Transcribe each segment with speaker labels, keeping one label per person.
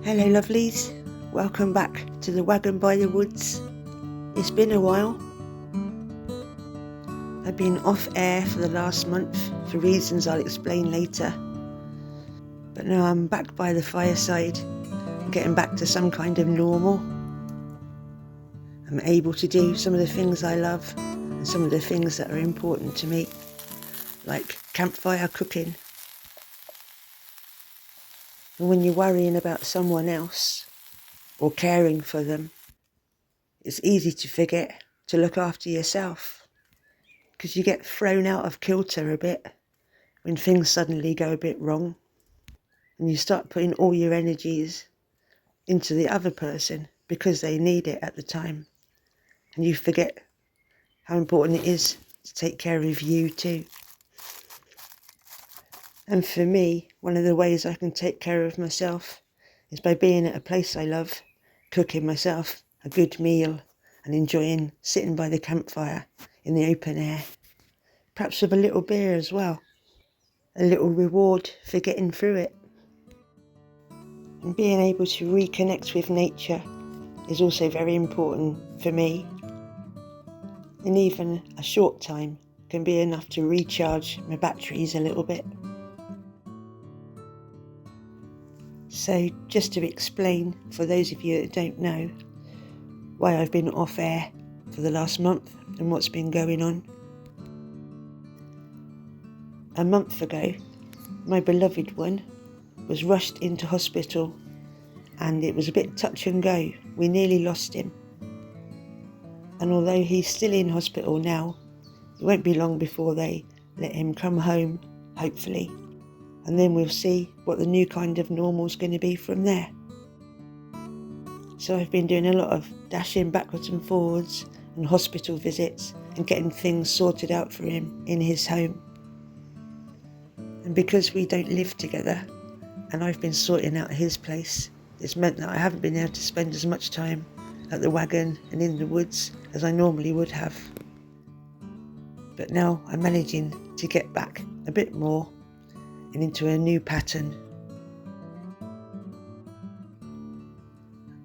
Speaker 1: Hello lovelies, welcome back to the Wagon-by-the-Woods. It's been a while. I've been off air for the last month for reasons I'll explain later. But now I'm back by the fireside, getting back to some kind of normal. I'm able to do some of the things I love and some of the things that are important to me, like campfire cooking. And when you're worrying about someone else or caring for them, it's easy to forget to look after yourself, because you get thrown out of kilter a bit when things suddenly go a bit wrong and you start putting all your energies into the other person because they need it at the time, and you forget how important it is to take care of you too. And for me, one of the ways I can take care of myself is by being at a place I love, cooking myself a good meal and enjoying sitting by the campfire in the open air, perhaps with a little beer as well, a little reward for getting through it. And being able to reconnect with nature is also very important for me, and even a short time can be enough to recharge my batteries a little bit. So just to explain, for those of you that don't know, why I've been off air for the last month and what's been going on. A month ago, my beloved one was rushed into hospital, and it was a bit touch and go. We nearly lost him. And although he's still in hospital now, it won't be long before they let him come home, hopefully. And then we'll see what the new kind of normal is going to be from there. So I've been doing a lot of dashing backwards and forwards and hospital visits and getting things sorted out for him in his home. And because we don't live together and I've been sorting out his place, it's meant that I haven't been able to spend as much time at the wagon and in the woods as I normally would have. But now I'm managing to get back a bit more and into a new pattern.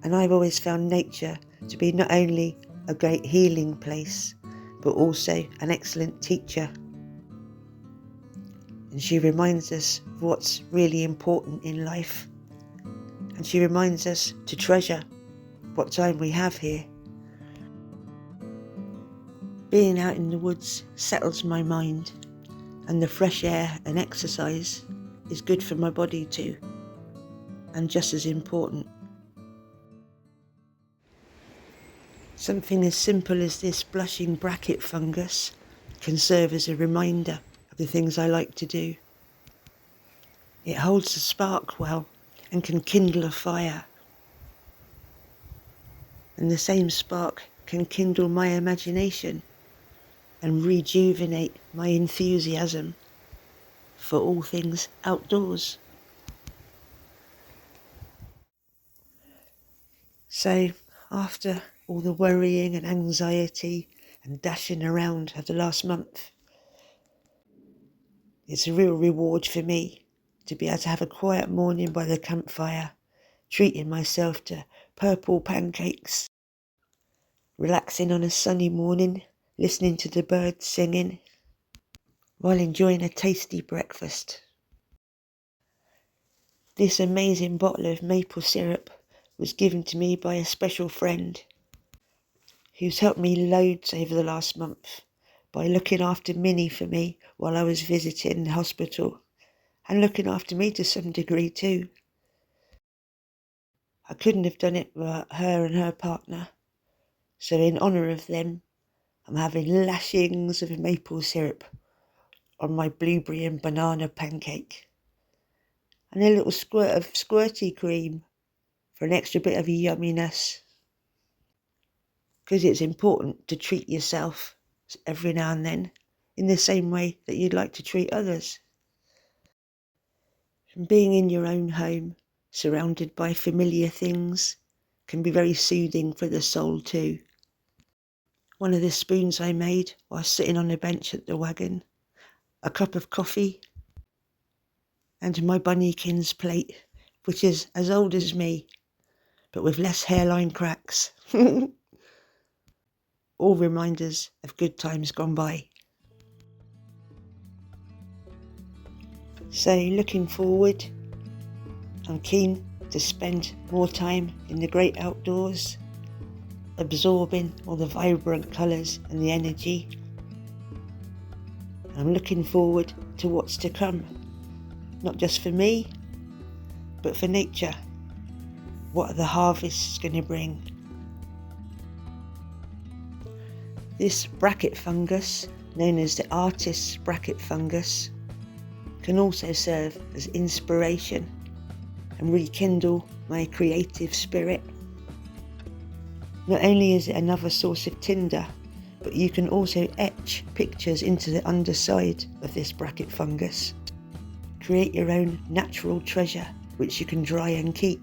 Speaker 1: And I've always found nature to be not only a great healing place, but also an excellent teacher. And she reminds us of what's really important in life. And she reminds us to treasure what time we have here. Being out in the woods settles my mind, and the fresh air and exercise is good for my body too, and just as important. Something as simple as this blushing bracket fungus can serve as a reminder of the things I like to do. It holds the spark well and can kindle a fire. And the same spark can kindle my imagination and rejuvenate my enthusiasm for all things outdoors. So after all the worrying and anxiety and dashing around of the last month, it's a real reward for me to be able to have a quiet morning by the campfire, treating myself to purple pancakes, relaxing on a sunny morning, listening to the birds singing, while enjoying a tasty breakfast. This amazing bottle of maple syrup was given to me by a special friend who's helped me loads over the last month by looking after Minnie for me while I was visiting the hospital, and looking after me to some degree too. I couldn't have done it without her and her partner, so in honour of them, I'm having lashings of maple syrup on my blueberry and banana pancake, and a little squirt of squirty cream for an extra bit of yumminess. Because it's important to treat yourself every now and then in the same way that you'd like to treat others. And being in your own home, surrounded by familiar things, can be very soothing for the soul too. One of the spoons I made while sitting on a bench at the wagon, a cup of coffee, and my bunnykins plate which is as old as me, but with less hairline cracks. All reminders of good times gone by. So looking forward, I'm keen to spend more time in the great outdoors, absorbing all the vibrant colours and the energy. I'm looking forward to what's to come, not just for me, but for nature. What are the harvests going to bring? This bracket fungus, known as the artist's bracket fungus, can also serve as inspiration and rekindle my creative spirit. Not only is it another source of tinder, but you can also etch pictures into the underside of this bracket fungus. Create your own natural treasure, which you can dry and keep.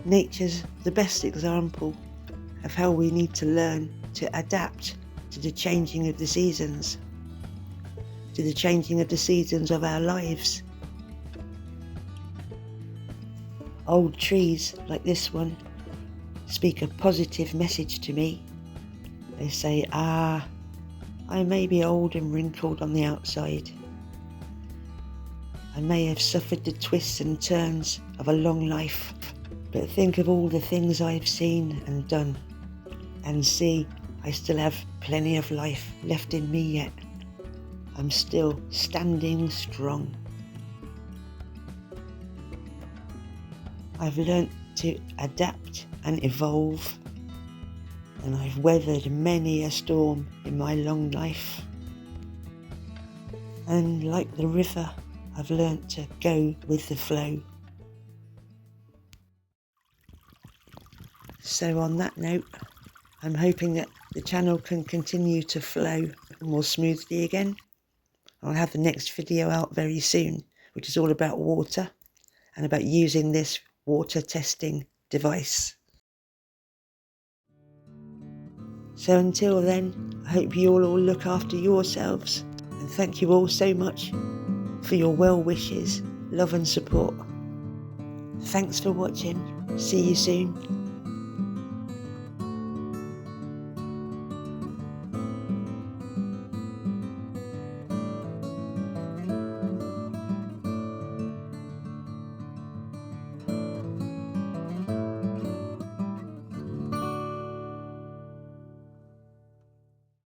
Speaker 1: Nature's the best example of how we need to learn to adapt to the changing of the seasons, to the changing of the seasons of our lives. Old trees like this one speak a positive message to me. They say, I may be old and wrinkled on the outside. I may have suffered the twists and turns of a long life, but think of all the things I've seen and done, and see, I still have plenty of life left in me yet. I'm still standing strong. I've learnt to adapt and evolve, and I've weathered many a storm in my long life. And like the river, I've learnt to go with the flow. So on that note, I'm hoping that the channel can continue to flow more smoothly again. I'll have the next video out very soon, which is all about water and about using this water testing device. So until then, I hope you all look after yourselves, and thank you all so much for your well wishes, love and support. Thanks for watching. See you soon.